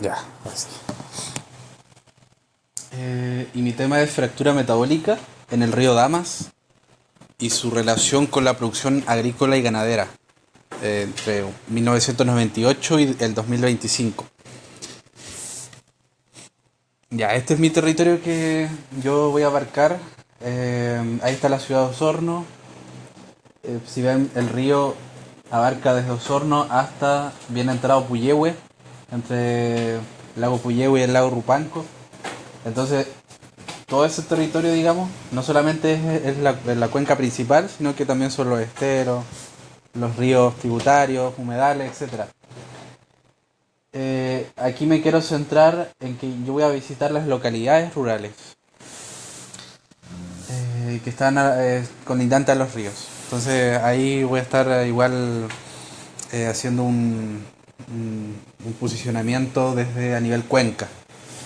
Ya, así. Y mi tema es fractura metabólica en el río Damas y su relación con la producción agrícola y ganadera entre 1998 y el 2025. Ya, este es mi territorio que yo voy a abarcar. Ahí está la ciudad de Osorno. Si ven, el río abarca desde Osorno hasta bien entrado Puyehue, entre el lago Puyehue y el lago Rupanco. Entonces, todo ese territorio, digamos, no solamente es la cuenca principal, sino que también son los esteros, los ríos tributarios, humedales, etcétera. Aquí me quiero centrar en que yo voy a visitar las localidades rurales que están colindantes a los ríos. Entonces ahí voy a estar igual haciendo un posicionamiento desde a nivel cuenca,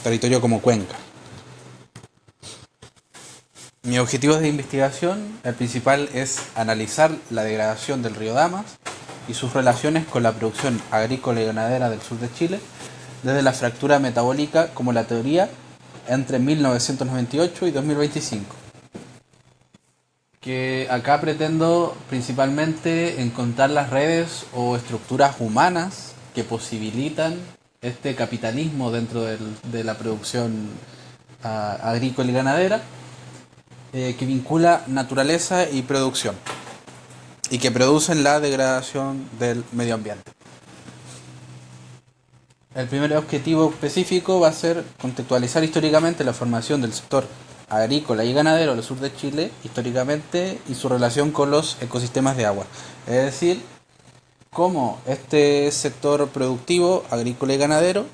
territorio como cuenca. Mi objetivo de investigación, el principal, es analizar la degradación del río Damas y sus relaciones con la producción agrícola y ganadera del sur de Chile, desde la fractura metabólica como la teoría entre 1998 y 2025. Que acá pretendo principalmente encontrar las redes o estructuras humanas que posibilitan este capitalismo dentro de la producción agrícola y ganadera, que vincula naturaleza y producción y que producen la degradación del medio ambiente. El primer objetivo específico va a ser contextualizar históricamente la formación del sector agrícola y ganadero del sur de Chile históricamente y su relación con los ecosistemas de agua. Es decir, cómo este sector productivo agrícola y ganadero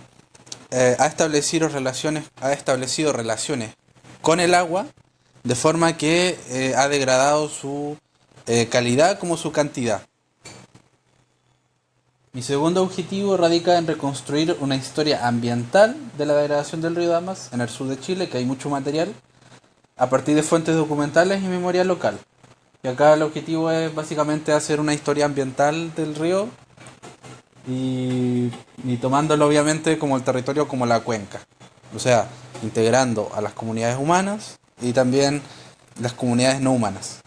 ha establecido relaciones con el agua de forma que ha degradado su calidad como su cantidad. Mi segundo objetivo radica en reconstruir una historia ambiental de la degradación del río Damas en el sur de Chile, que hay mucho material, a partir de fuentes documentales y memoria local. Y acá el objetivo es básicamente hacer una historia ambiental del río y tomándolo obviamente como el territorio como la cuenca. O sea, integrando a las comunidades humanas y también las comunidades no humanas.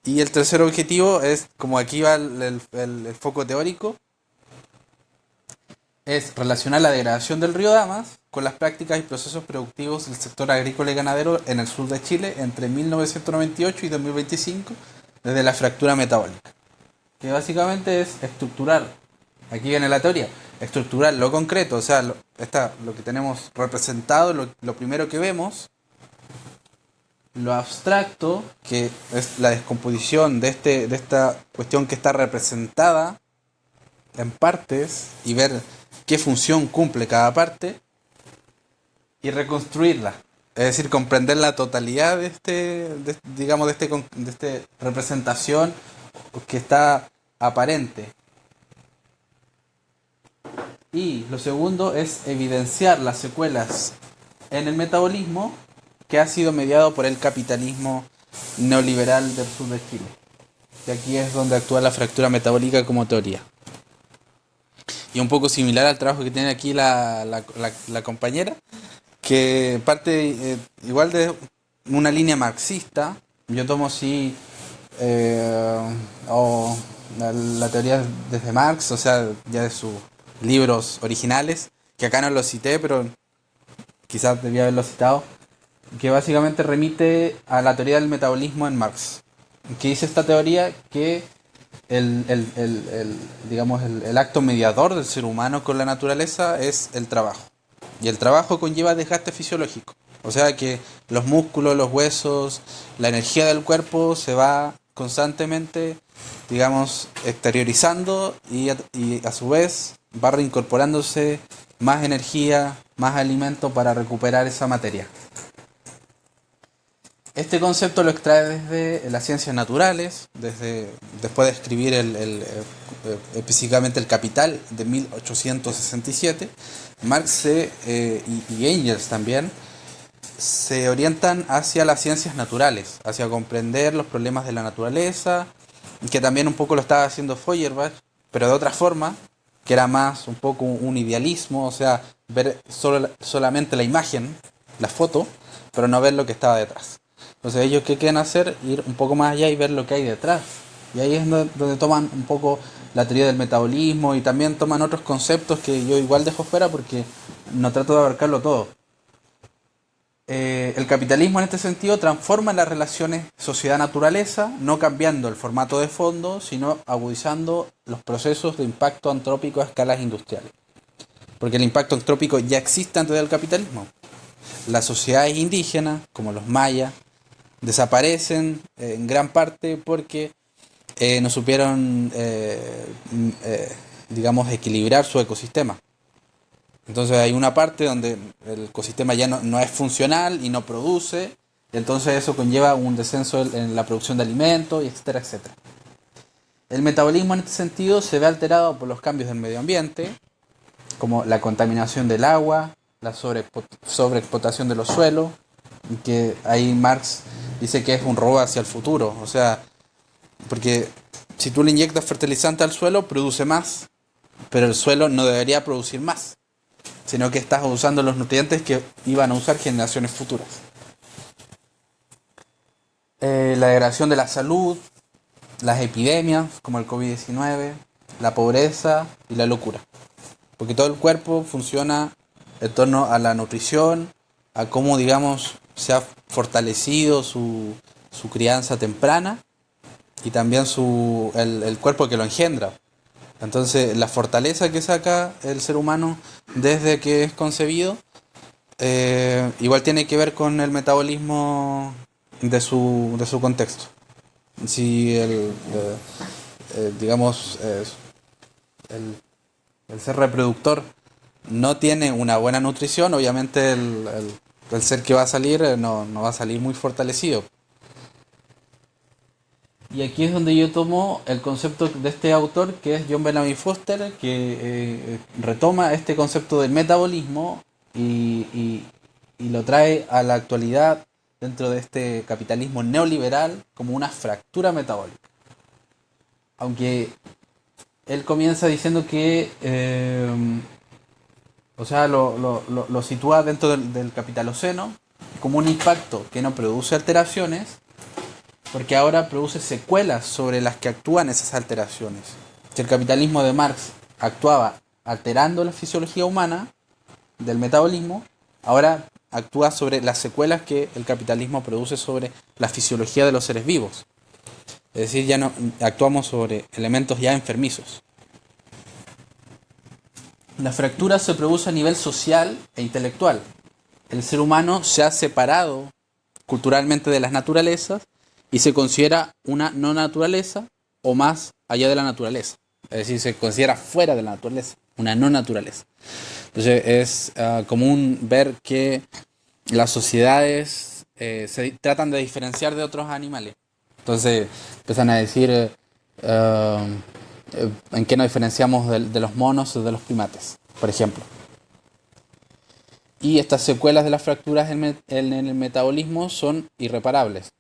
Y el tercer objetivo es, como aquí va el foco teórico, es relacionar la degradación del río Damas con las prácticas y procesos productivos del sector agrícola y ganadero en el sur de Chile entre 1998 y 2025 desde la fractura metabólica. Que básicamente es estructurar, aquí viene la teoría, estructurar lo concreto, o sea, lo que tenemos representado, lo primero que vemos, lo abstracto, que es la descomposición de esta cuestión que está representada en partes y ver qué función cumple cada parte y reconstruirla. Es decir, comprender la totalidad digamos, de este representación que está aparente. Y lo segundo es evidenciar las secuelas en el metabolismo que ha sido mediado por el capitalismo neoliberal del sur de Chile. Y aquí es donde actúa la fractura metabólica como teoría. Y un poco similar al trabajo que tiene aquí la compañera, que parte igual de una línea marxista. Yo tomo sí o la teoría desde Marx, o sea, ya de sus libros originales, que acá no los cité, pero quizás debía haberlo citado, que básicamente remite a la teoría del metabolismo en Marx, que dice esta teoría que digamos, el acto mediador del ser humano con la naturaleza es el trabajo. Y el trabajo conlleva desgaste fisiológico. O sea que los músculos, los huesos, la energía del cuerpo se va constantemente, digamos, exteriorizando y a su vez va reincorporándose más energía, más alimento para recuperar esa materia. Este concepto lo extrae desde las ciencias naturales, después de escribir específicamente el Capital de 1867. Marx y Engels también se orientan hacia las ciencias naturales, hacia comprender los problemas de la naturaleza, que también un poco lo estaba haciendo Feuerbach, pero de otra forma, que era más un poco un idealismo, o sea, ver solamente la imagen, la foto, pero no ver lo que estaba detrás. Entonces ellos qué quieren hacer, ir un poco más allá y ver lo que hay detrás. Y ahí es donde toman un poco la teoría del metabolismo y también toman otros conceptos que yo igual dejo fuera porque no trato de abarcarlo todo. El capitalismo en este sentido transforma las relaciones sociedad-naturaleza, no cambiando el formato de fondo, sino agudizando los procesos de impacto antrópico a escalas industriales. Porque el impacto antrópico ya existe antes del capitalismo. Las sociedades indígenas, como los mayas, desaparecen en gran parte porque no supieron, digamos, equilibrar su ecosistema. Entonces hay una parte donde el ecosistema ya no es funcional y no produce, entonces eso conlleva un descenso en la producción de alimentos, y etcétera, etcétera. El metabolismo en este sentido se ve alterado por los cambios del medio ambiente, como la contaminación del agua, la sobreexplotación de los suelos, que ahí Marx dice que es un robo hacia el futuro, o sea, porque si tú le inyectas fertilizante al suelo, produce más, pero el suelo no debería producir más, sino que estás usando los nutrientes que iban a usar generaciones futuras. La degradación de la salud, las epidemias como el COVID-19, la pobreza y la locura. Porque todo el cuerpo funciona en torno a la nutrición, a cómo, digamos, se ha fortalecido su crianza temprana y también el cuerpo que lo engendra. Entonces, la fortaleza que saca el ser humano desde que es concebido, igual tiene que ver con el metabolismo de su contexto. Si digamos, el ser reproductor no tiene una buena nutrición, obviamente el ser que va a salir no va a salir muy fortalecido. Y aquí es donde yo tomo el concepto de este autor, que es John Bellamy Foster, que retoma este concepto del metabolismo y lo trae a la actualidad dentro de este capitalismo neoliberal como una fractura metabólica. Aunque él comienza diciendo que, o sea, lo sitúa dentro del capitaloceno como un impacto que no produce alteraciones, porque ahora produce secuelas sobre las que actúan esas alteraciones. Si el capitalismo de Marx actuaba alterando la fisiología humana del metabolismo, ahora actúa sobre las secuelas que el capitalismo produce sobre la fisiología de los seres vivos. Es decir, ya no actuamos sobre elementos ya enfermizos. La fractura se produce a nivel social e intelectual. El ser humano se ha separado culturalmente de las naturalezas y se considera una no naturaleza o más allá de la naturaleza. Es decir, se considera fuera de la naturaleza, una no naturaleza. Entonces es común ver que las sociedades se tratan de diferenciar de otros animales. Entonces empiezan a decir en qué nos diferenciamos de los monos o de los primates, por ejemplo. Y estas secuelas de las fracturas en el metabolismo son irreparables.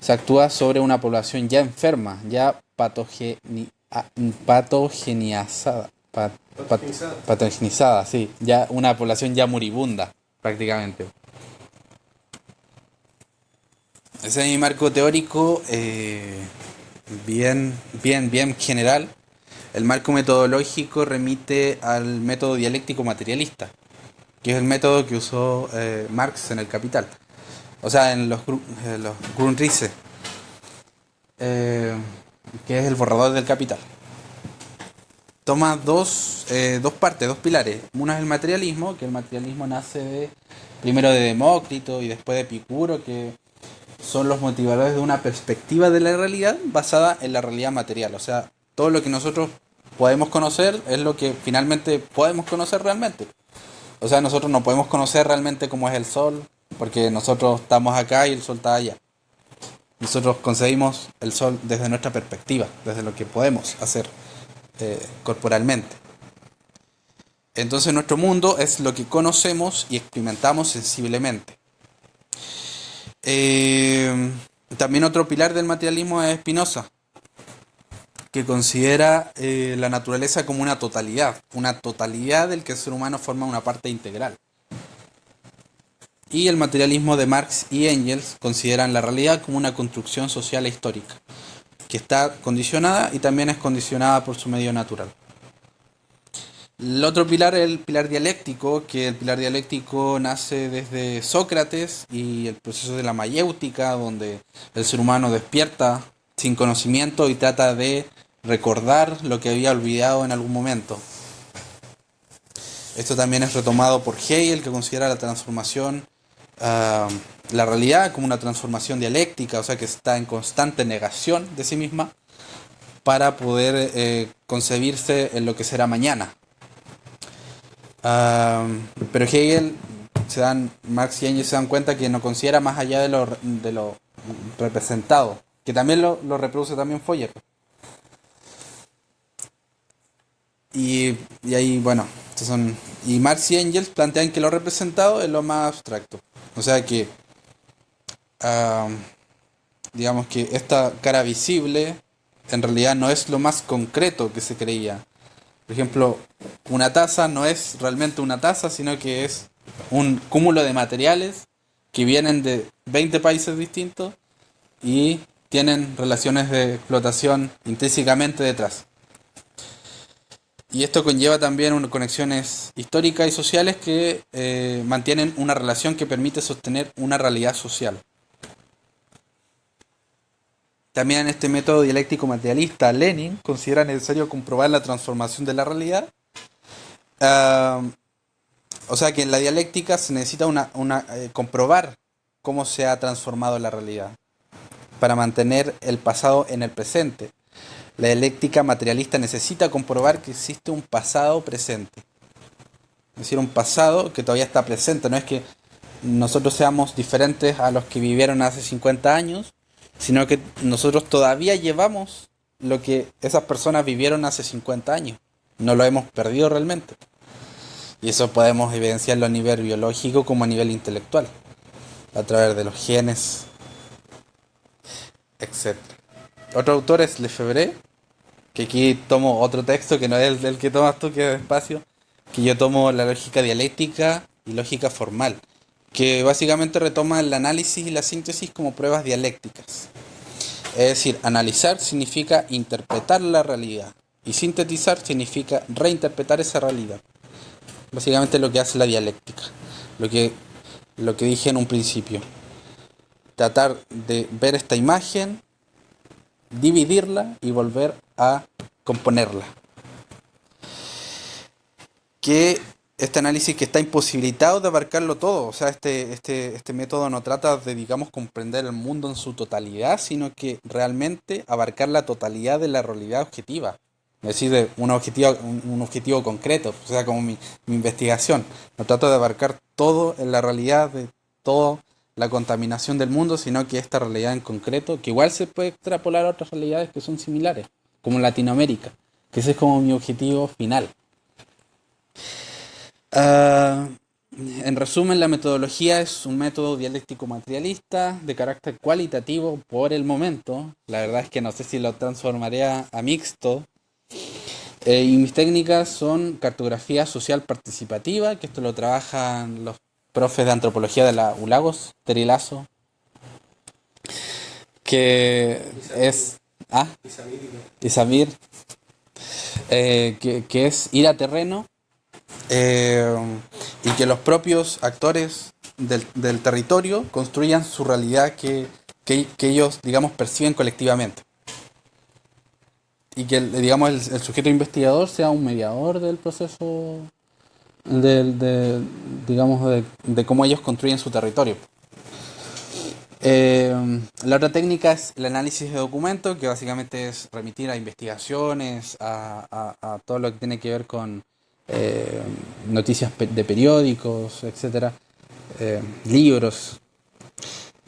Se actúa sobre una población ya enferma, ya patogenizada, sí, ya una población ya moribunda, prácticamente. Ese es mi marco teórico, bien general. El marco metodológico remite al método dialéctico materialista, que es el método que usó Marx en el Capital. O sea, en los Grundrisse, que es el borrador del Capital. Toma dos partes, dos pilares. Uno es el materialismo, que el materialismo nace primero de Demócrito y después de Epicuro, que son los motivadores de una perspectiva de la realidad basada en la realidad material. O sea, todo lo que nosotros podemos conocer es lo que finalmente podemos conocer realmente. O sea, nosotros no podemos conocer realmente cómo es el sol, porque nosotros estamos acá y el sol está allá. Nosotros concebimos el sol desde nuestra perspectiva, desde lo que podemos hacer corporalmente. Entonces nuestro mundo es lo que conocemos y experimentamos sensiblemente. También otro pilar del materialismo es Spinoza, que considera la naturaleza como una totalidad del que el ser humano forma una parte integral. Y el materialismo de Marx y Engels consideran la realidad como una construcción social e histórica, que está condicionada y también es condicionada por su medio natural. El otro pilar es el pilar dialéctico, que el pilar dialéctico nace desde Sócrates y el proceso de la mayéutica, donde el ser humano despierta sin conocimiento y trata de recordar lo que había olvidado en algún momento. Esto también es retomado por Hegel, que considera la transformación, la realidad como una transformación dialéctica, o sea que está en constante negación de sí misma para poder concebirse en lo que será mañana. Pero Marx y Engels se dan cuenta que no considera más allá de lo representado, que también lo reproduce también Fourier. Y ahí, bueno, y Marx y Engels plantean que lo representado es lo más abstracto. O sea que, digamos que esta cara visible en realidad no es lo más concreto que se creía. Por ejemplo, una taza no es realmente una taza, sino que es un cúmulo de materiales que vienen de 20 países distintos y tienen relaciones de explotación intrínsecamente detrás. Y esto conlleva también conexiones históricas y sociales que mantienen una relación que permite sostener una realidad social. También en este método dialéctico materialista, Lenin considera necesario comprobar la transformación de la realidad. O sea que en la dialéctica se necesita comprobar cómo se ha transformado la realidad para mantener el pasado en el presente. La dialéctica materialista necesita comprobar que existe un pasado presente. Es decir, un pasado que todavía está presente. No es que nosotros seamos diferentes a los que vivieron hace 50 años, sino que nosotros todavía llevamos lo que esas personas vivieron hace 50 años. No lo hemos perdido realmente. Y eso podemos evidenciarlo a nivel biológico como a nivel intelectual, a través de los genes, etc. Otro autor es Lefebvre, que aquí tomo otro texto que no es el que tomas tú, que es Espacio, que yo tomo la lógica dialéctica y lógica formal, que básicamente retoma el análisis y la síntesis como pruebas dialécticas. Es decir, analizar significa interpretar la realidad y sintetizar significa reinterpretar esa realidad. Básicamente lo que hace la dialéctica, lo que dije en un principio. Tratar de ver esta imagen, dividirla y volver a componerla. Que este análisis que está imposibilitado de abarcarlo todo, o sea, este método no trata de, digamos, comprender el mundo en su totalidad, sino que realmente abarcar la totalidad de la realidad objetiva. Es decir, de un objetivo concreto, o sea, como mi investigación. No trato de abarcar todo en la realidad de toda la contaminación del mundo, sino que esta realidad en concreto, que igual se puede extrapolar a otras realidades que son similares, como Latinoamérica, que ese es como mi objetivo final. En resumen, la metodología es un método dialéctico materialista de carácter cualitativo por el momento. La verdad es que no sé si lo transformaré a mixto. Y mis técnicas son cartografía social participativa, que esto lo trabajan los profes de antropología de la ULAGOS, Terilazo, que es... Ah, Isamir, que es ir a terreno y que los propios actores del territorio construyan su realidad que ellos, digamos, perciben colectivamente. Y que, digamos, el sujeto investigador sea un mediador del proceso, digamos, de cómo ellos construyen su territorio. La otra técnica es el análisis de documentos, que básicamente es remitir a investigaciones, a todo lo que tiene que ver con noticias de periódicos, etcétera, libros.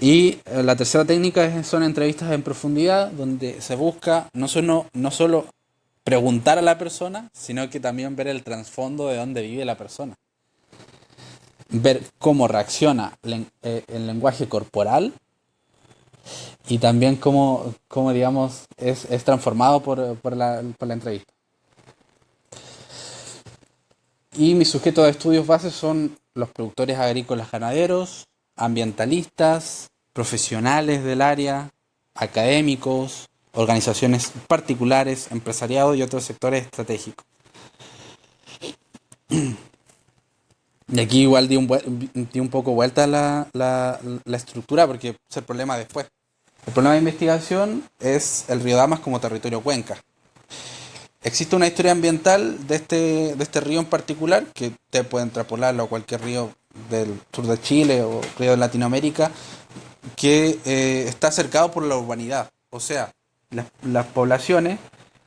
Y la tercera técnica son entrevistas en profundidad, donde se busca no solo preguntar a la persona, sino que también ver el trasfondo de dónde vive la persona. Ver cómo reacciona el lenguaje corporal Y también cómo digamos, es transformado por la entrevista. Y mis sujetos de estudios bases son los productores agrícolas ganaderos, ambientalistas, profesionales del área, académicos, organizaciones particulares, empresariado y otros sectores estratégicos. Y aquí igual di un poco vuelta la estructura porque es el problema después. El problema de investigación es el río Damas como territorio cuenca. Existe una historia ambiental de este río en particular, que te pueden extrapolarlo a cualquier río del sur de Chile o río de Latinoamérica, que está cercado por la urbanidad. O sea, las poblaciones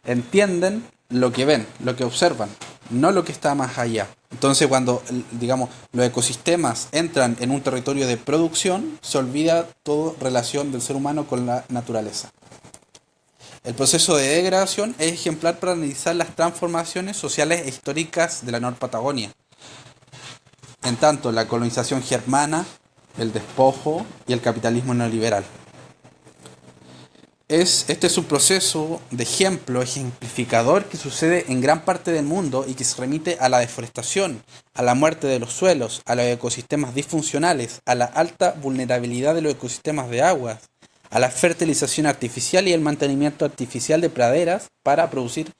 entienden lo que ven, lo que observan, no lo que está más allá. Entonces, cuando, digamos, los ecosistemas entran en un territorio de producción, se olvida toda relación del ser humano con la naturaleza. El proceso de degradación es ejemplar para analizar las transformaciones sociales e históricas de la Nueva Patagonia. En tanto, la colonización germana, el despojo y el capitalismo neoliberal. Este es un proceso de ejemplificador que sucede en gran parte del mundo y que se remite a la deforestación, a la muerte de los suelos, a los ecosistemas disfuncionales, a la alta vulnerabilidad de los ecosistemas de aguas, a la fertilización artificial y el mantenimiento artificial de praderas para producir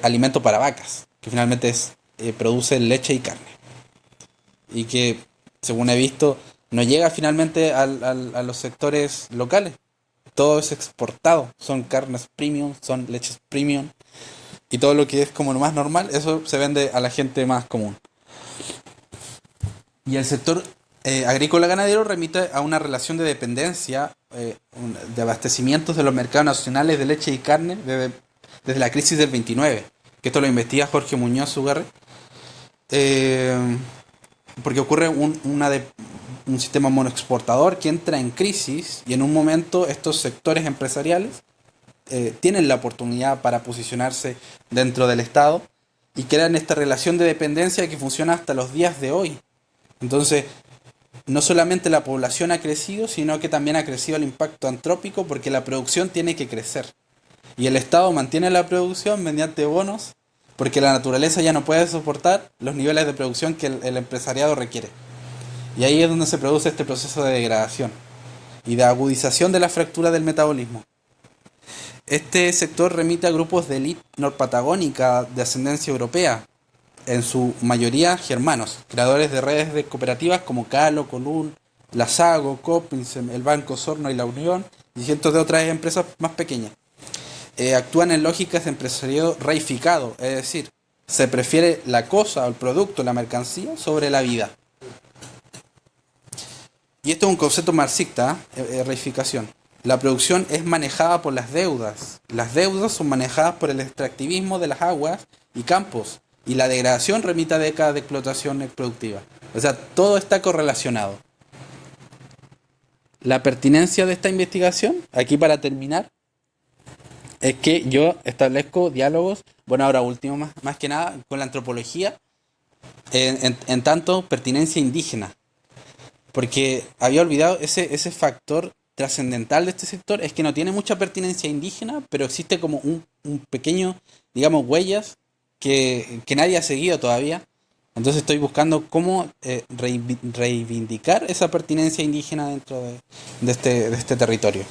alimento para vacas, que finalmente produce leche y carne. Y que, según he visto, no llega finalmente a los sectores locales. Todo es exportado, son carnes premium, son leches premium y todo lo que es como lo más normal, eso se vende a la gente más común. Y el sector agrícola ganadero remite a una relación de dependencia, de abastecimientos de los mercados nacionales de leche y carne desde la crisis del 29, que esto lo investiga Jorge Muñoz Ugarre, porque ocurre un sistema monoexportador que entra en crisis y en un momento estos sectores empresariales tienen la oportunidad para posicionarse dentro del Estado y crean esta relación de dependencia que funciona hasta los días de hoy. Entonces, no solamente la población ha crecido, sino que también ha crecido el impacto antrópico porque la producción tiene que crecer. Y el Estado mantiene la producción mediante bonos porque la naturaleza ya no puede soportar los niveles de producción que el empresariado requiere. Y ahí es donde se produce este proceso de degradación y de agudización de la fractura del metabolismo. Este sector remite a grupos de élite norpatagónica de ascendencia europea, en su mayoría germanos, creadores de redes de cooperativas como Calo, Colún, La Sago, Copinsen, el Banco Sorno y La Unión, y cientos de otras empresas más pequeñas. Actúan en lógicas de empresariado reificado, es decir, se prefiere la cosa, el producto, la mercancía sobre la vida. Y esto es un concepto marxista, reificación. La producción es manejada por las deudas. Las deudas son manejadas por el extractivismo de las aguas y campos. Y la degradación remite a décadas de explotación productiva. O sea, todo está correlacionado. La pertinencia de esta investigación, aquí para terminar, es que yo establezco diálogos, bueno, ahora último más que nada, con la antropología, en tanto pertinencia indígena. Porque había olvidado ese factor trascendental de este sector, es que no tiene mucha pertinencia indígena, pero existe como un pequeño, digamos, huellas que nadie ha seguido todavía. Entonces estoy buscando cómo reivindicar esa pertinencia indígena dentro de este territorio.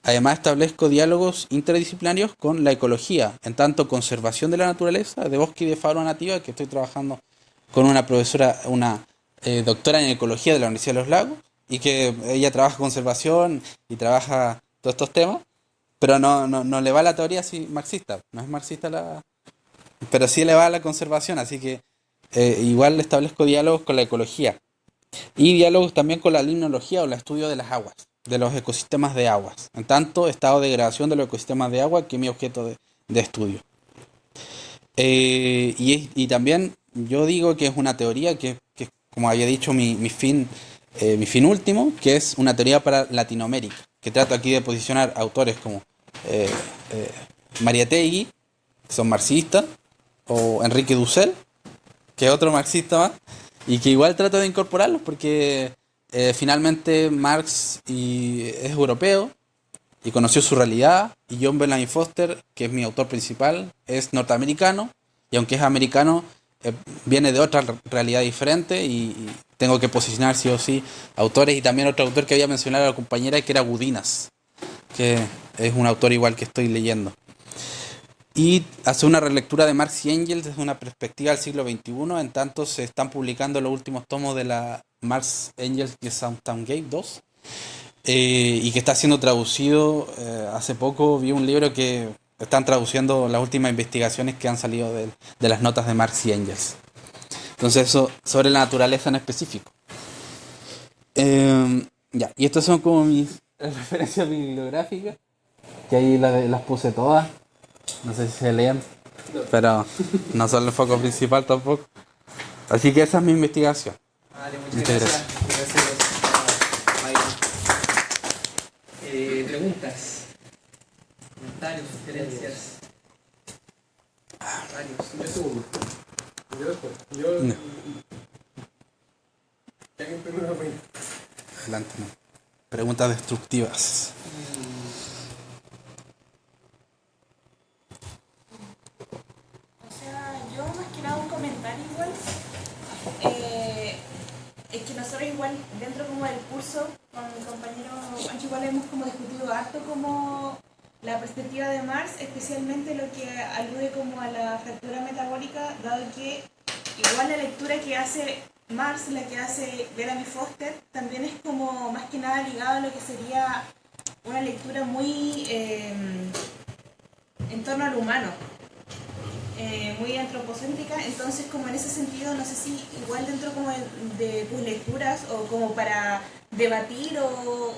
Además establezco diálogos interdisciplinarios con la ecología, en tanto conservación de la naturaleza, de bosque y de fauna nativa, que estoy trabajando con una profesora, una doctora en ecología de la Universidad de los Lagos, y que ella trabaja conservación y trabaja todos estos temas, pero no le va a la teoría así marxista, no es marxista pero sí le va a la conservación, así que igual establezco diálogos con la ecología y diálogos también con la limnología o el estudio de las aguas, de los ecosistemas de aguas, en tanto estado de degradación de los ecosistemas de agua, que es mi objeto de estudio. Y también yo digo que es una teoría que como había dicho, mi fin último, que es una teoría para Latinoamérica, que trato aquí de posicionar autores como eh, eh, Mariátegui, que son marxistas, o Enrique Dussel, que es otro marxista más, y que igual trato de incorporarlos porque Finalmente Marx es europeo y conoció su realidad, y John Bellamy Foster, que es mi autor principal, es norteamericano, y aunque es americano, viene de otra realidad diferente, y tengo que posicionar sí o sí autores. Y también otro autor que había mencionado a la compañera, que era Gudinas, que es un autor igual que estoy leyendo. Y hace una relectura de Marx y Engels desde una perspectiva del siglo XXI. En tanto, se están publicando los últimos tomos de la Marx Engels y Soundtown Gate 2, y que está siendo traducido. Hace poco vi un libro que están traduciendo las últimas investigaciones que han salido de las notas de Marx y Engels. Entonces, eso sobre la naturaleza en específico. Ya, y estas son como mis referencias bibliográficas, que ahí las puse todas. No sé si se leen, pero no son el foco principal tampoco. Así que esa es mi investigación. Vale, muchas Muchas gracias. Gracias, Mayra. Preguntas, comentarios, sugerencias. Varios. Yo segundo. Yo después. Yo. No. Que alguien primero me. Adelante, no. Preguntas destructivas. O sea, yo más que nada un comentario igual. Es que nosotros igual dentro como del curso con mi compañero Pancho igual hemos como discutido harto como la perspectiva de Marx, especialmente lo que alude como a la fractura metabólica, dado que igual la lectura que hace Marx, la que hace Bellamy Foster, también es como más que nada ligada a lo que sería una lectura muy en torno al humano. Muy antropocéntrica. Entonces como en ese sentido, no sé si igual dentro como de tus lecturas o como para debatir o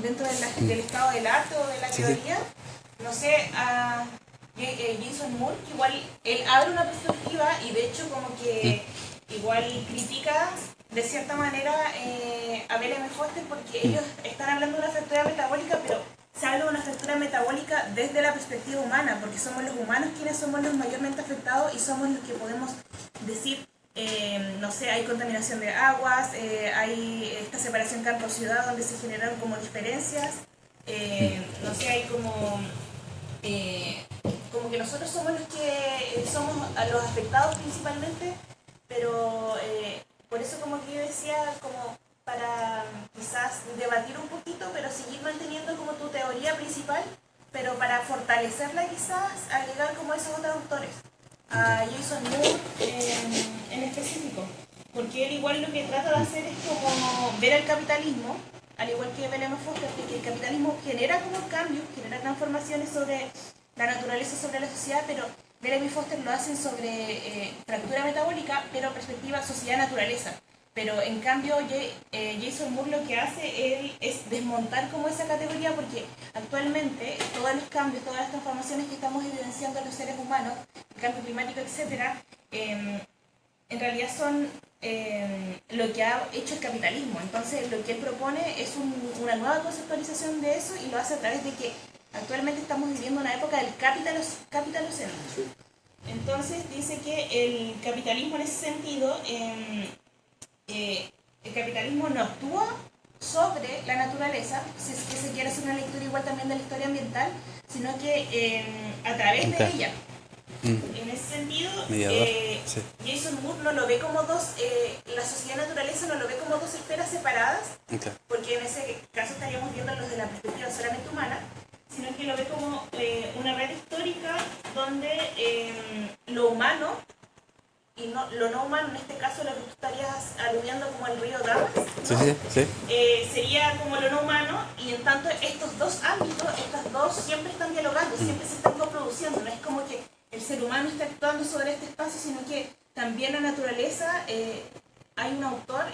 dentro del estado del arte o de la teoría, no sé, a Jason Moore, que igual él abre una perspectiva y de hecho como que igual critica de cierta manera a Bellamy Foster, porque ellos están hablando de una fractura metabólica, pero se habla de una fractura metabólica desde la perspectiva humana, porque somos los humanos quienes somos los mayormente afectados y somos los que podemos decir, no sé, hay contaminación de aguas, hay esta separación campo-ciudad donde se generaron como diferencias, no sé, hay como que nosotros somos los que somos a los afectados principalmente, pero por eso como que yo decía, como para quizás debatir un poquito, pero seguir manteniendo como tu teoría principal, pero para fortalecerla quizás agregar como esos otros autores, a Jason Moore en específico, porque él igual lo que trata de hacer es como ver el capitalismo, al igual que Bellamy Foster, que el capitalismo genera como cambios, genera transformaciones sobre la naturaleza, sobre la sociedad, pero Bellamy Foster lo hacen sobre fractura metabólica, pero perspectiva sociedad-naturaleza. Pero en cambio Jason Moore lo que hace él es desmontar como esa categoría, porque actualmente todos los cambios, todas las transformaciones que estamos evidenciando los seres humanos, el cambio climático, etcétera, en realidad son lo que ha hecho el capitalismo. Entonces lo que él propone es una nueva conceptualización de eso, y lo hace a través de que actualmente estamos viviendo una época del capitalocentro. Entonces dice que el capitalismo en ese sentido... el capitalismo no actúa sobre la naturaleza, si es que se quiere hacer una lectura igual también de la historia ambiental, sino que a través de ella. En ese sentido, Jason Moore no lo ve como dos, la sociedad naturaleza no lo ve como dos esferas separadas, porque en ese caso estaríamos viendo los de la perspectiva solamente humana, sino que lo ve como una red histórica donde lo humano y lo no humano, en este caso lo que tú estarías aludiendo como el río Damas, ¿no? Sería como lo no humano, y en tanto estos dos ámbitos, estas dos siempre están dialogando, siempre se están coproduciendo, no es como que el ser humano está actuando sobre este espacio, sino que también la naturaleza. Hay un autor,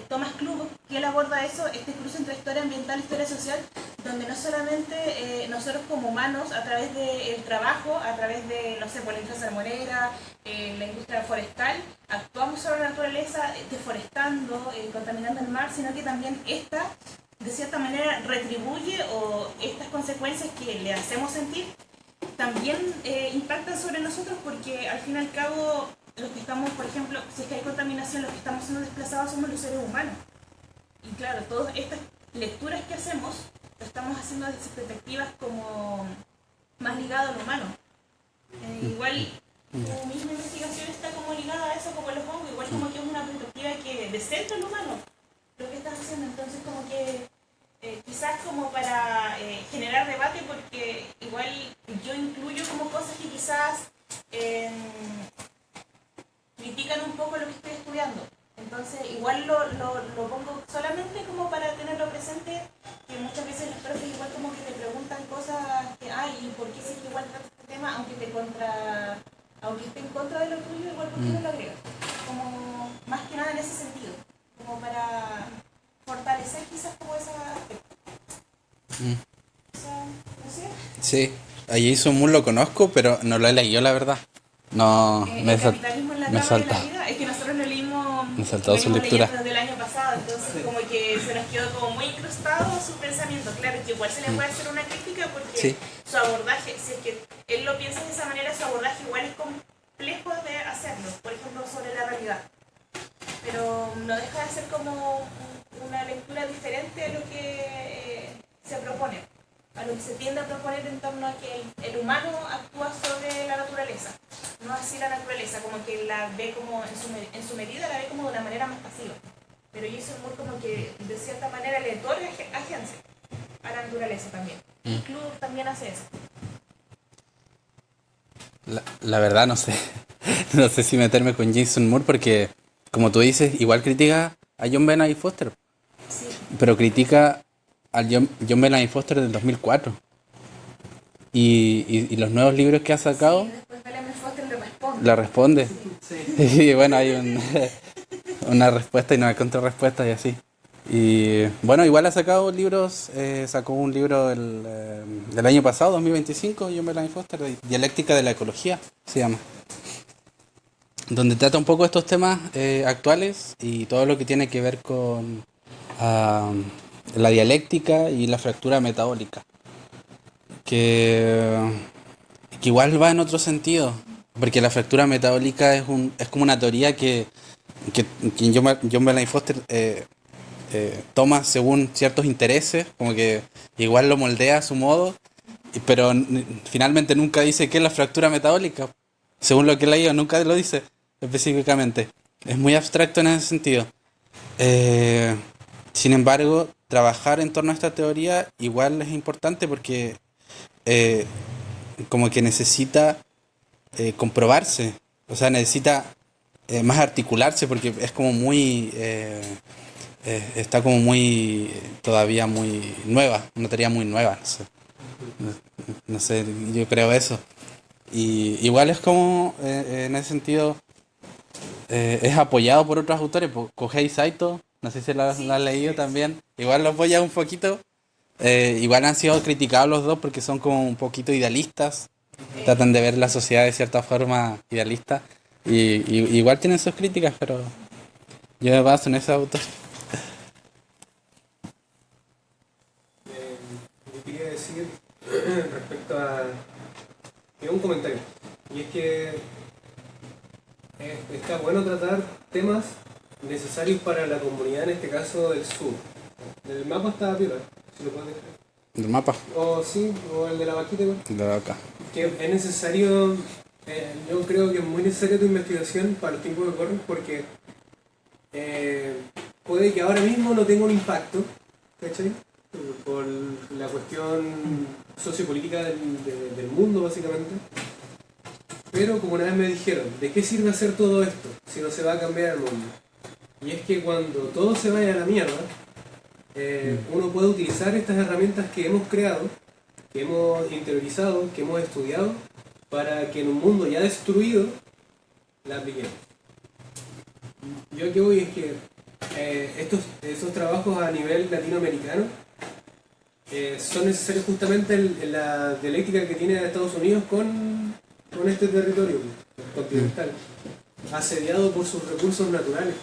Thomas Kluge, que él aborda eso, este cruce entre historia ambiental y historia social, donde no solamente nosotros como humanos, a través del trabajo, a través de, no sé, por la industria salmonera, la industria forestal, actuamos sobre la naturaleza, deforestando, contaminando el mar, sino que también esta, de cierta manera, retribuye, o estas consecuencias que le hacemos sentir, también impactan sobre nosotros, porque al fin y al cabo, los que estamos, por ejemplo, si es que hay contaminación, los que estamos siendo desplazados somos los seres humanos. y claro, todas estas lecturas que hacemos, lo estamos haciendo desde perspectivas como más ligadas al humano. Igual tu misma investigación está como ligada a eso, como los hongos, igual como que es una perspectiva que descentra al humano, lo que estás haciendo, entonces como que quizás como para generar debate, porque igual yo incluyo como cosas que quizás critican un poco lo que estoy estudiando. Entonces igual lo pongo solamente como para tenerlo presente, que muchas veces los profes igual como que te preguntan cosas que, ¿y por qué si es que igual tratas este tema, aunque esté en contra de lo tuyo, igual por qué no lo agregas? Como más que nada en ese sentido, como para fortalecer quizás como esa aspecto. ¿No sé? Sí, a Jason Moore lo conozco, pero no lo he leído, la verdad. No, El capitalismo en la me trama de la salta. vida, es que nosotros lo leímos, Me he saltado su venimos lectura. leyendo desde el año pasado, entonces como que se nos quedó como muy incrustado su pensamiento. Claro que igual se le puede hacer una crítica porque Sí. su abordaje, si es que él lo piensa de esa manera, su abordaje igual es complejo de hacerlo, por ejemplo sobre la realidad. Pero no deja de ser como una lectura diferente a lo que se propone, a lo que se tiende a proponer en torno a que el humano actúa sobre la naturaleza, no así la naturaleza, como que la ve como en su medida, la ve como de una manera más pasiva. Pero Jason Moore como que de cierta manera le otorga agencia a la naturaleza también. Y Club también hace eso. La verdad no sé. No sé si meterme con Jason Moore porque, como tú dices, igual critica a John Bennett Foster. Sí. Pero critica al John Bennett Foster del 2004. Y los nuevos libros que ha sacado, Y después Bellamy Foster le responde. la responde. Sí. Y bueno, hay una respuesta y una contrarrespuesta y así. Y bueno, igual ha sacado libros, sacó un libro del año pasado, 2025, John Bellamy Foster, de Dialéctica de la Ecología, se llama. Donde trata un poco estos temas actuales y todo lo que tiene que ver con la dialéctica y la fractura metabólica. Que igual va en otro sentido, porque la fractura metabólica es como una teoría que John Bellamy Foster toma según ciertos intereses, como que igual lo moldea a su modo, pero finalmente nunca dice qué es la fractura metabólica. Según lo que he leído, nunca lo dice específicamente. Es muy abstracto en ese sentido. Sin embargo, trabajar en torno a esta teoría igual es importante porque como que necesita comprobarse, o sea, necesita más articularse porque es como muy está como muy todavía muy nueva, una teoría muy nueva, no sé, yo creo eso. Y igual es como en ese sentido es apoyado por otros autores, por Kohei Saito, no sé si lo has leído también, igual lo apoya un poquito. Igual han sido criticados los dos porque son como un poquito idealistas, tratan de ver la sociedad de cierta forma idealista y igual tienen sus críticas, pero yo me baso en ese autor. Yo quería decir respecto a... Es un comentario, y es que está bueno tratar temas necesarios para la comunidad, en este caso del sur. El mapa está piola, si lo puedes dejar. ¿El mapa? O sí, o el de la vaquita igual. De acá. Que es necesario, yo creo que es muy necesaria tu investigación para los tiempos que corren, porque puede que ahora mismo no tenga un impacto, ¿cachai? Por la cuestión sociopolítica del mundo, básicamente. Pero como una vez me dijeron, ¿de qué sirve hacer todo esto si no se va a cambiar el mundo? Y es que cuando todo se vaya a la mierda, uno puede utilizar estas herramientas que hemos creado, que hemos interiorizado, que hemos estudiado, para que en un mundo ya destruido, la apliquemos. Yo que voy es que estos trabajos a nivel latinoamericano son necesarios justamente en la dialéctica que tiene Estados Unidos con este territorio continental, asediado por sus recursos naturales.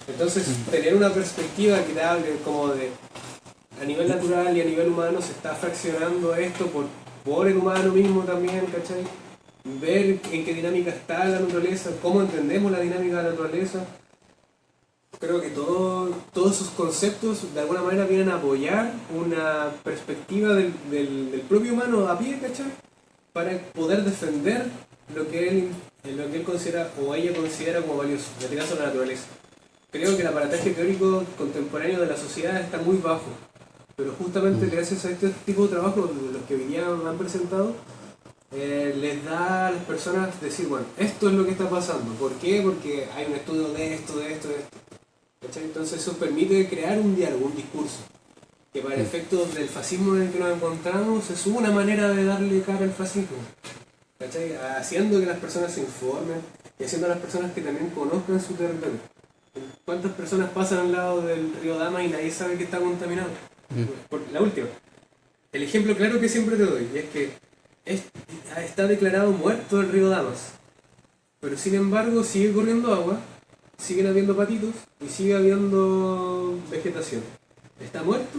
Entonces, tener una perspectiva que te hable como de a nivel natural y a nivel humano se está fraccionando esto por el humano mismo también, ¿cachai? Ver en qué dinámica está la naturaleza, cómo entendemos la dinámica de la naturaleza. creo que todos esos conceptos de alguna manera vienen a apoyar una perspectiva del propio humano a pie, ¿cachai? Para poder defender lo que él considera o ella considera como valioso, en este caso la naturaleza. Creo que el aparataje teórico contemporáneo de la sociedad está muy bajo, pero justamente gracias a este tipo de trabajos, los que hoy día han presentado, les da a las personas decir, bueno, esto es lo que está pasando. ¿Por qué? Porque hay un estudio de esto. ¿Cachai? Entonces eso permite crear un diálogo, un discurso, que para efectos del fascismo en el que nos encontramos es una manera de darle cara al fascismo. ¿Cachai? Haciendo que las personas se informen y haciendo a las personas que también conozcan su territorio. ¿Cuántas personas pasan al lado del río Dama y nadie sabe que está contaminado? Por la última. El ejemplo claro que siempre te doy, y es que está declarado muerto el río Damas, pero sin embargo sigue corriendo agua, siguen habiendo patitos y sigue habiendo vegetación. ¿Está muerto?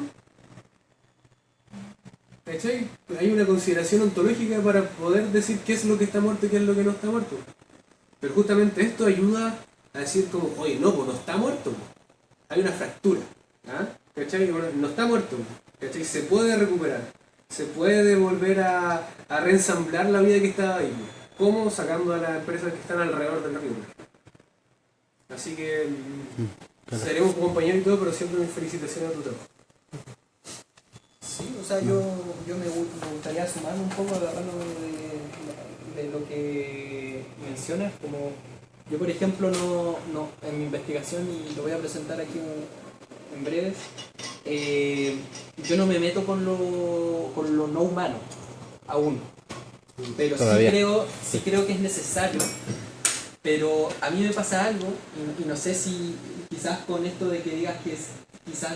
¿Cachai? Hay una consideración ontológica para poder decir qué es lo que está muerto y qué es lo que no está muerto. Pero justamente esto ayuda a decir como, oye, no, pues no está muerto, pues. Hay una fractura, ¿ah? ¿Cachai? Bueno, no está muerto, ¿cachai? Se puede recuperar, se puede volver a reensamblar la vida que estaba ahí. ¿Cómo? Sacando a las empresas que están alrededor del río. Así que seremos compañeros y todo, pero siempre mis felicitaciones a tu trabajo. Sí, o sea, yo me gustaría sumarme un poco a la mano de lo que mencionas, como yo por ejemplo no en mi investigación, y lo voy a presentar aquí en breves, yo no me meto con lo no humano, aún, pero sí creo que es necesario. Pero a mí me pasa algo, y no sé si quizás con esto de que digas que quizás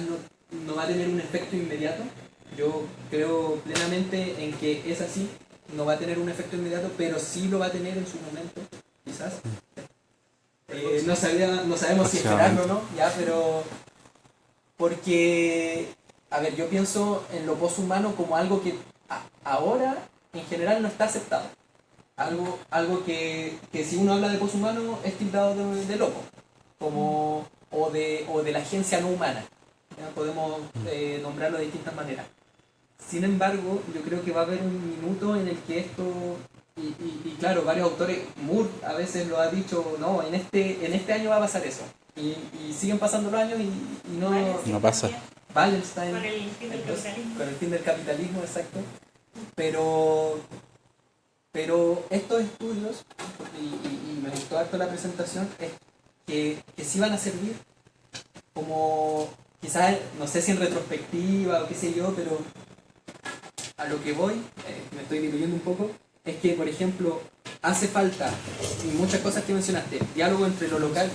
no va a tener un efecto inmediato. Yo creo plenamente en que es así, no va a tener un efecto inmediato, pero sí lo va a tener en su momento, quizás. No sabemos si esperarlo o no, ya, pero porque, a ver, yo pienso en lo poshumano como algo que ahora en general no está aceptado. Algo que si uno habla de poshumano es tildado de loco, como, o de la agencia no humana. ¿Ya? Podemos nombrarlo de distintas maneras. Sin embargo, yo creo que va a haber un minuto en el que esto, y claro, varios autores, Moore a veces lo ha dicho, no, en este año va a pasar eso. Y siguen pasando los años y no pasa. Wallenstein, Con el fin del capitalismo. con el fin del capitalismo, exacto. Pero estos estudios, y me gustó harto la presentación, es que sí van a servir como, quizás, no sé si en retrospectiva o qué sé yo, pero a lo que voy, me estoy diluyendo un poco, es que, por ejemplo, hace falta, y muchas cosas que mencionaste, diálogo entre lo local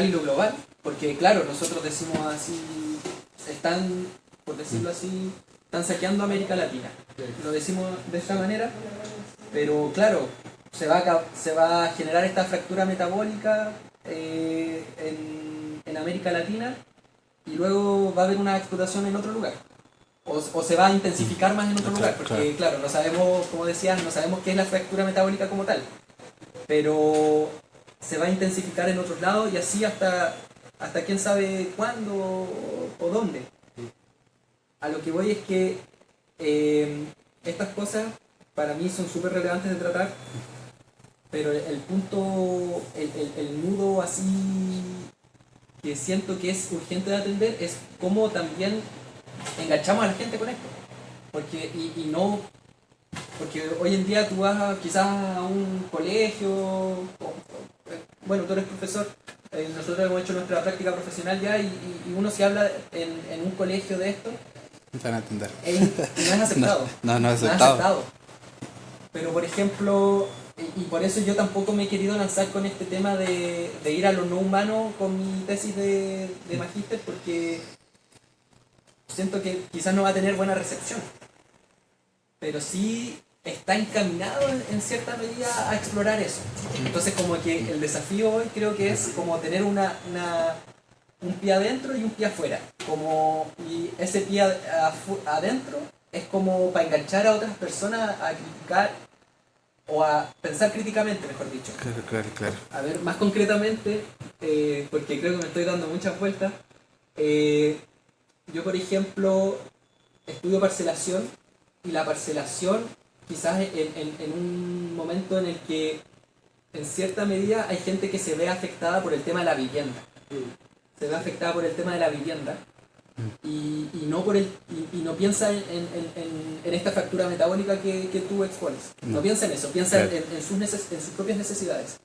y lo global, porque claro, nosotros decimos así, están, por decirlo así, están saqueando América Latina. Lo decimos de esta manera, pero claro, se va a generar esta fractura metabólica en América Latina, y luego va a haber una explotación en otro lugar. O se va a intensificar más en otro lugar, porque claro, no sabemos, como decías, no sabemos qué es la fractura metabólica como tal, pero se va a intensificar en otros lados y así hasta quién sabe cuándo o dónde. A lo que voy es que estas cosas para mí son súper relevantes de tratar, pero el punto, el nudo así que siento que es urgente de atender es cómo también enganchamos a la gente con esto. Porque hoy en día tú vas quizás a un colegio, bueno, tú eres profesor, nosotros hemos hecho nuestra práctica profesional ya, y uno se habla en un colegio de esto, Van a entender. no es aceptado. No es No es aceptado. aceptado. Pero por ejemplo, y por eso yo tampoco me he querido lanzar con este tema de ir a lo no humano con mi tesis de magíster, porque siento que quizás no va a tener buena recepción, pero sí está encaminado en cierta medida a explorar eso. Entonces como que el desafío hoy creo que es como tener un pie adentro y un pie afuera, y ese pie adentro es como para enganchar a otras personas a criticar o a pensar críticamente, mejor dicho. Claro. A ver, más concretamente, porque creo que me estoy dando muchas vueltas. Yo, por ejemplo, estudio parcelación, y la parcelación quizás en un momento en el que en cierta medida hay gente que se ve afectada por el tema de la vivienda. Se ve afectada por el tema de la vivienda y no por no piensa en esta fractura metabólica que tú expones. No piensa en eso, piensa Claro. en sus propias necesidades.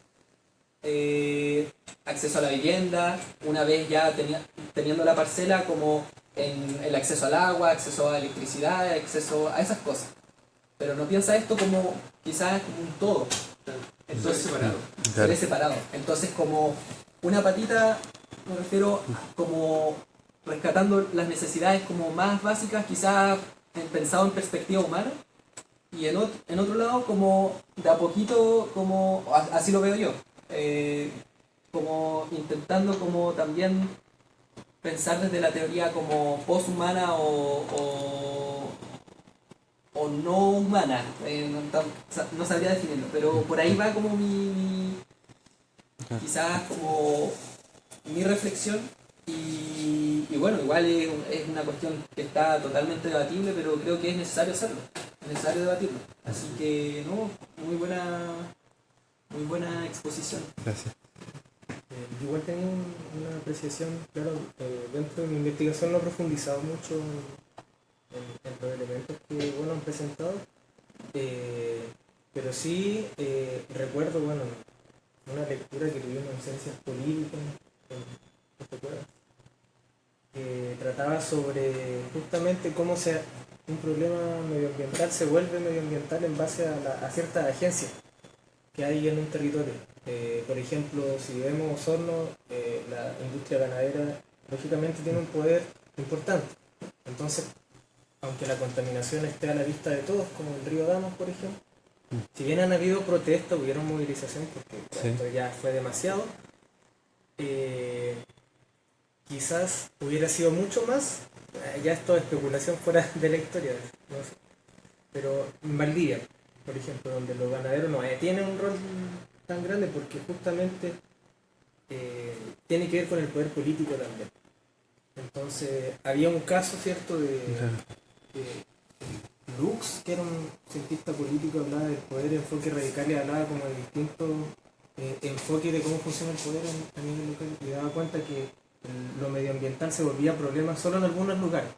Acceso a la vivienda, una vez ya teniendo la parcela, como en el acceso al agua, acceso a electricidad, acceso a esas cosas. Pero no piensa esto como quizás como un todo. Entonces, separado. Claro. ser separado. Entonces, como una patita, me refiero como rescatando las necesidades como más básicas, quizás pensado en perspectiva humana, y en otro lado, como de a poquito, como así lo veo yo, como intentando como también pensar desde la teoría como poshumana o no humana, no sabría definirlo, pero por ahí va como quizás como mi reflexión, y bueno, igual es una cuestión que está totalmente debatible, pero creo que es necesario hacerlo, es necesario debatirlo, así que no, muy buena exposición. Gracias. Igual tengo una apreciación, claro, dentro de mi investigación no he profundizado mucho en los elementos que bueno, han presentado, pero sí recuerdo bueno, una lectura que tuvimos en Ciencias Políticas, ¿no te acuerdas? Que trataba sobre justamente cómo un problema medioambiental se vuelve medioambiental en base a ciertas agencias que hay en un territorio. Por ejemplo, si vemos Osorno, la industria ganadera lógicamente tiene un poder importante. Entonces, aunque la contaminación esté a la vista de todos, como el río Damas, por ejemplo, si bien han habido protestas, hubieron movilizaciones porque Sí. esto ya fue demasiado, quizás hubiera sido mucho más, ya esto es especulación fuera de la historia, no sé. Pero en Valdivia, por ejemplo, donde los ganaderos no tienen un rol tan grande porque justamente tiene que ver con el poder político también. Entonces, había un caso, ¿cierto?, de Lux, que era un cientista político, hablaba del poder enfoque radical y hablaba como de distintos enfoques de cómo funciona el poder a nivel local, y daba cuenta que lo medioambiental se volvía problema solo en algunos lugares.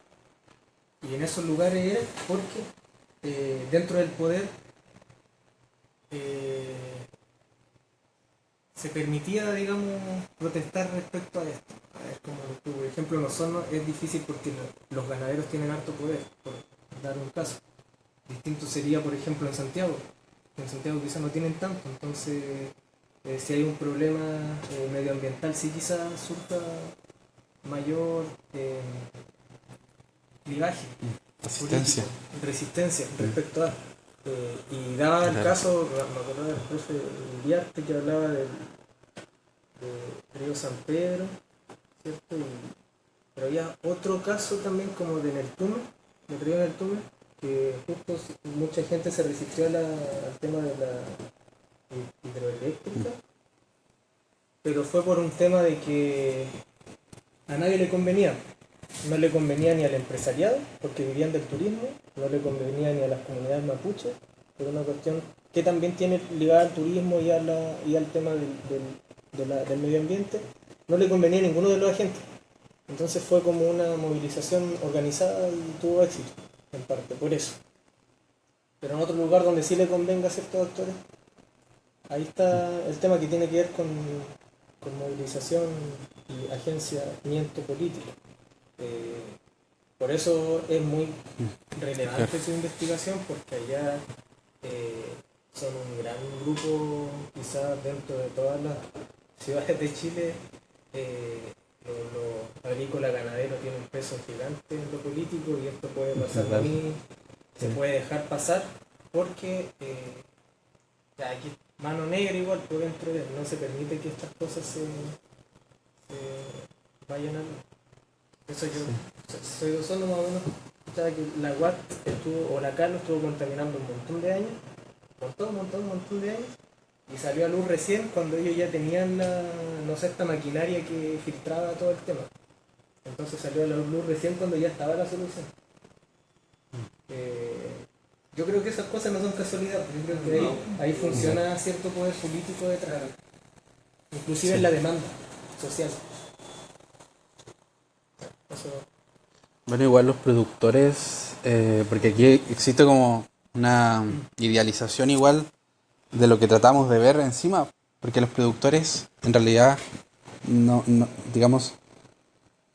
Y en esos lugares era porque dentro del poder se permitía, digamos, protestar respecto a esto. A ver, como por ejemplo en Osorno es difícil porque los ganaderos tienen harto poder, por dar un caso. Distinto sería, por ejemplo, en Santiago. En Santiago quizás no tienen tanto, entonces si hay un problema medioambiental, sí quizás surja mayor clivaje, Resistencia. político, resistencia respecto a. Y daba el Claro. caso, me acuerdo del profe Uriarte que hablaba del río San Pedro, ¿cierto? Pero había otro caso también como de Neltume, del río Neltume, que justo mucha gente se resistió al tema de la hidroeléctrica, pero fue por un tema de que a nadie le convenía. No le convenía ni al empresariado, porque vivían del turismo, no le convenía ni a las comunidades mapuches, por una cuestión que también tiene ligada al turismo y al tema del medio ambiente, no le convenía a ninguno de los agentes. Entonces fue como una movilización organizada y tuvo éxito, en parte, por eso. Pero en otro lugar donde sí le convenga a ciertos actores, ahí está el tema que tiene que ver con movilización y agenciamiento político. Por eso es muy relevante su investigación, porque allá son un gran grupo, quizás dentro de todas las ciudades de Chile, los agrícolas ganaderos tienen un peso gigante en lo político, y esto puede pasar a mí, se puede dejar pasar, porque ya aquí mano negra igual por dentro de él, no se permite que estas cosas se vayan a... Eso yo soy de Osorno más o menos, escuchaba que la UAT estuvo, o la CAL estuvo contaminando un montón de años, un montón de años, Y salió a luz recién cuando ellos ya tenían no sé, esta maquinaria que filtraba todo el tema. Entonces salió a la luz recién cuando ya estaba la solución. Yo creo que esas cosas no son casualidad, porque yo creo que ahí funciona cierto poder político detrás. Inclusive en la demanda social. Eso. Bueno, igual los productores, porque aquí existe como una idealización igual de lo que tratamos de ver encima, porque los productores en realidad digamos,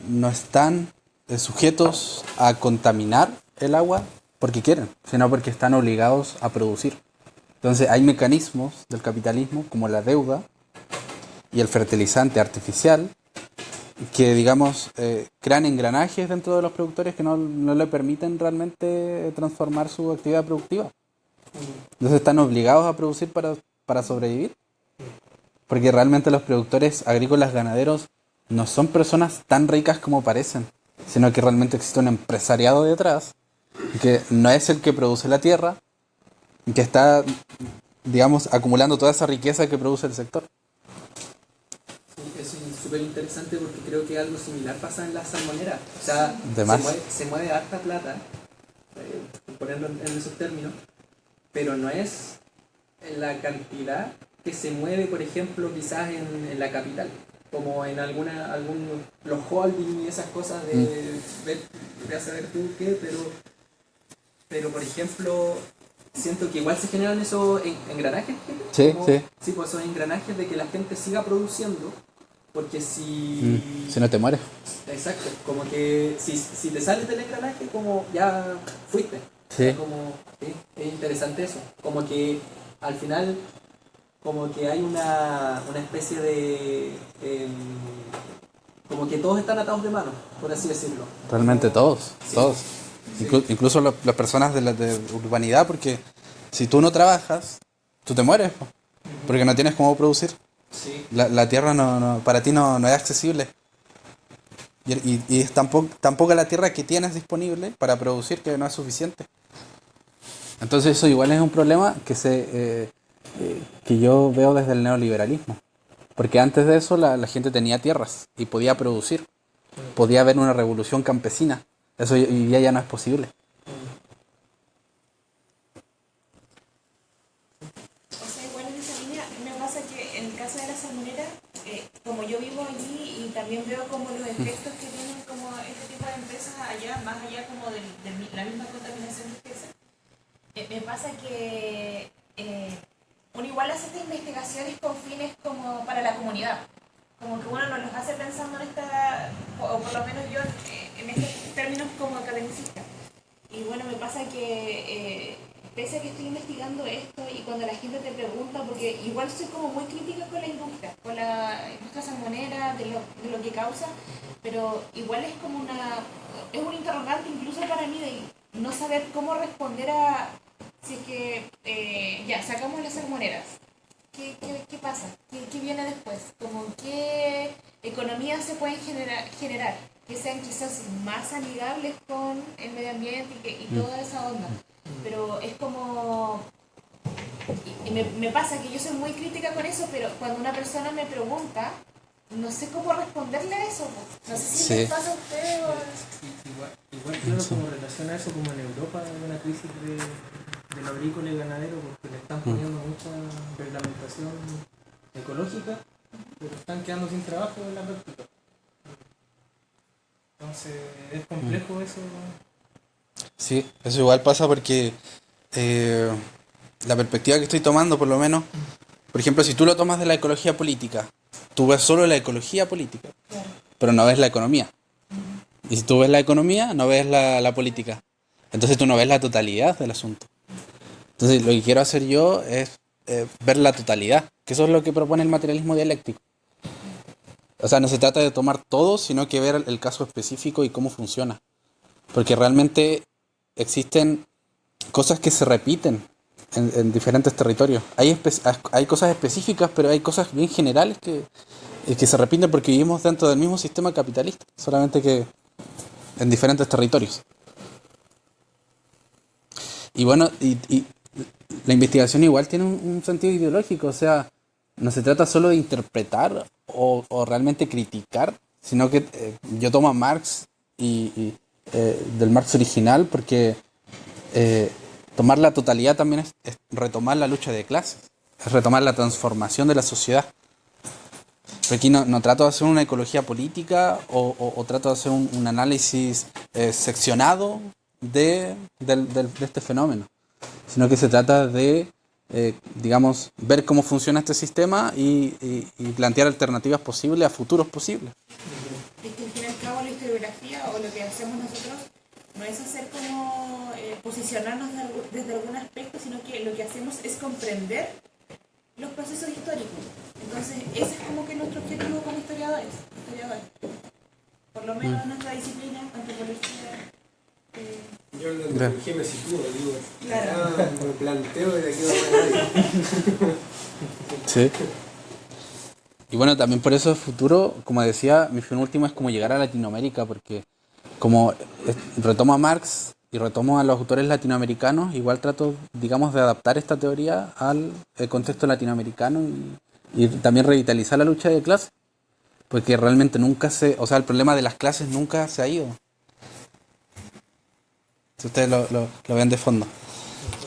no están sujetos a contaminar el agua porque quieren, sino porque están obligados a producir. Entonces hay mecanismos del capitalismo como la deuda y el fertilizante artificial que, digamos, crean engranajes dentro de los productores que no le permiten realmente transformar su actividad productiva. Entonces están obligados a producir para sobrevivir. Porque realmente los productores agrícolas ganaderos no son personas tan ricas como parecen, sino que realmente existe un empresariado detrás, que no es el que produce la tierra, que está, digamos, acumulando toda esa riqueza que produce el sector. Es súper interesante porque creo que algo similar pasa en la salmonera. O sea, se mueve harta plata, poniendo en esos términos, pero no es en la cantidad que se mueve, por ejemplo, quizás en la capital, como en los holding y esas cosas de saber tú qué, pero por ejemplo, siento que igual se generan esos engranajes. Sí, como, sí. Sí, pues esos engranajes de que la gente siga produciendo, porque si... Si no te mueres. Exacto, como que si te sales del engranaje, como ya fuiste. Sí. Como, sí, es interesante eso, como que al final como que hay una especie de como que todos están atados de mano, por así decirlo. Realmente todos, Sí. todos. Sí. Incluso las personas de urbanidad, porque si tú no trabajas, tú te mueres, po, porque no tienes cómo producir. Sí. La tierra para ti no es accesible. Y es tampoco la tierra que tienes disponible para producir, que no es suficiente. Entonces eso igual es un problema que yo veo desde el neoliberalismo. Porque antes de eso la gente tenía tierras y podía producir. Podía haber una revolución campesina. Eso hoy día ya no es posible. O sea, igual en esa línea me pasa que en el caso de la salmonera, como yo vivo allí y también veo como los efectos que tienen como este tipo de empresas allá, más allá como de la misma contaminación que hacen, me pasa que uno igual hace estas investigaciones con fines como para la comunidad. Como que uno no los hace pensando en o por lo menos yo, en estos términos como academicista. Y bueno, me pasa que pese a que estoy investigando esto y cuando la gente te pregunta, porque igual soy como muy crítica con la industria, con la industria salmonera, de lo que causa, pero igual es como es un interrogante incluso para mí de no saber cómo responder a si es que ya, sacamos las salmoneras. ¿Qué pasa? ¿Qué viene después? Como qué economías se pueden generar que sean quizás más amigables con el medio ambiente y toda esa onda. Pero es como... Y me pasa que yo soy muy crítica con eso, pero cuando una persona me pregunta, no sé cómo responderle a eso. No sé si les pasa a ustedes o... Igual claro, como relaciona eso como en Europa hay una crisis de lo agrícola y ganadero porque le están poniendo mucha reglamentación ecológica, pero están quedando sin trabajo en la práctica. Entonces es complejo eso. Sí, eso igual pasa porque la perspectiva que estoy tomando, por lo menos, por ejemplo, si tú lo tomas de la ecología política, tú ves solo la ecología política, pero no ves la economía. Y si tú ves la economía, no ves la política. Entonces tú no ves la totalidad del asunto. Entonces lo que quiero hacer yo es ver la totalidad, que eso es lo que propone el materialismo dialéctico. O sea, no se trata de tomar todo, sino que ver el caso específico y cómo funciona. Porque realmente existen cosas que se repiten en diferentes territorios. Hay cosas específicas, pero hay cosas bien generales que se repiten porque vivimos dentro del mismo sistema capitalista, solamente que en diferentes territorios. Y bueno, y la investigación igual tiene un sentido ideológico, o sea, no se trata solo de interpretar o realmente criticar, sino que yo tomo a Marx del Marx original porque tomar la totalidad también es retomar la lucha de clases, es retomar la transformación de la sociedad. Pero aquí no trato de hacer una ecología política o trato de hacer un análisis seccionado de este fenómeno, sino que se trata de, digamos, ver cómo funciona este sistema y plantear alternativas posibles a futuros posibles. Es que al fin y al cabo la historiografía o lo que hacemos nosotros no es hacer como posicionarnos desde algún aspecto, sino que lo que hacemos es comprender los procesos históricos. Entonces ese es como que nuestro objetivo como historiadores. Por lo menos en nuestra disciplina, antropología. Yo en la antropología me sitúo, digo, Claro. me planteo de aquí a nadie. Sí. Y bueno, también por eso el futuro, como decía, mi fin último es como llegar a Latinoamérica, porque como retomo a Marx y retomo a los autores latinoamericanos, igual trato, digamos, de adaptar esta teoría al contexto latinoamericano y también revitalizar la lucha de clases, porque realmente o sea, el problema de las clases nunca se ha ido. Si ustedes lo ven de fondo.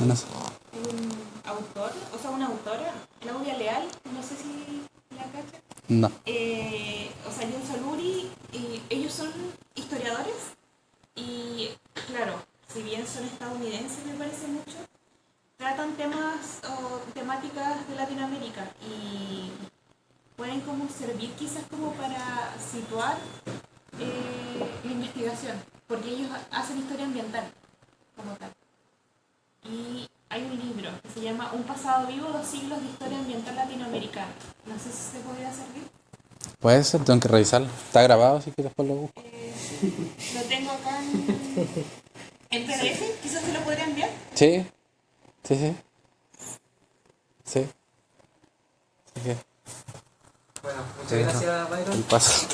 No sé. Un autor, o sea, una autora, Claudia Leal, no sé si la cacha. No. O sea, John Saluri, ellos son historiadores y, claro, si bien son estadounidenses, me parece mucho, tratan temas o temáticas de Latinoamérica y pueden como servir quizás como para situar la investigación, porque ellos hacen historia ambiental como tal. Y hay un libro que se llama Un pasado vivo, 2 siglos de historia ambiental latinoamericana. No sé si se podría servir. Puede ser, tengo que revisarlo. Está grabado, así que después lo busco. Lo tengo acá en PDF, quizás te lo podría enviar. Sí, sí, sí. Sí. Así que Bueno, muchas gracias, Byron. el paso.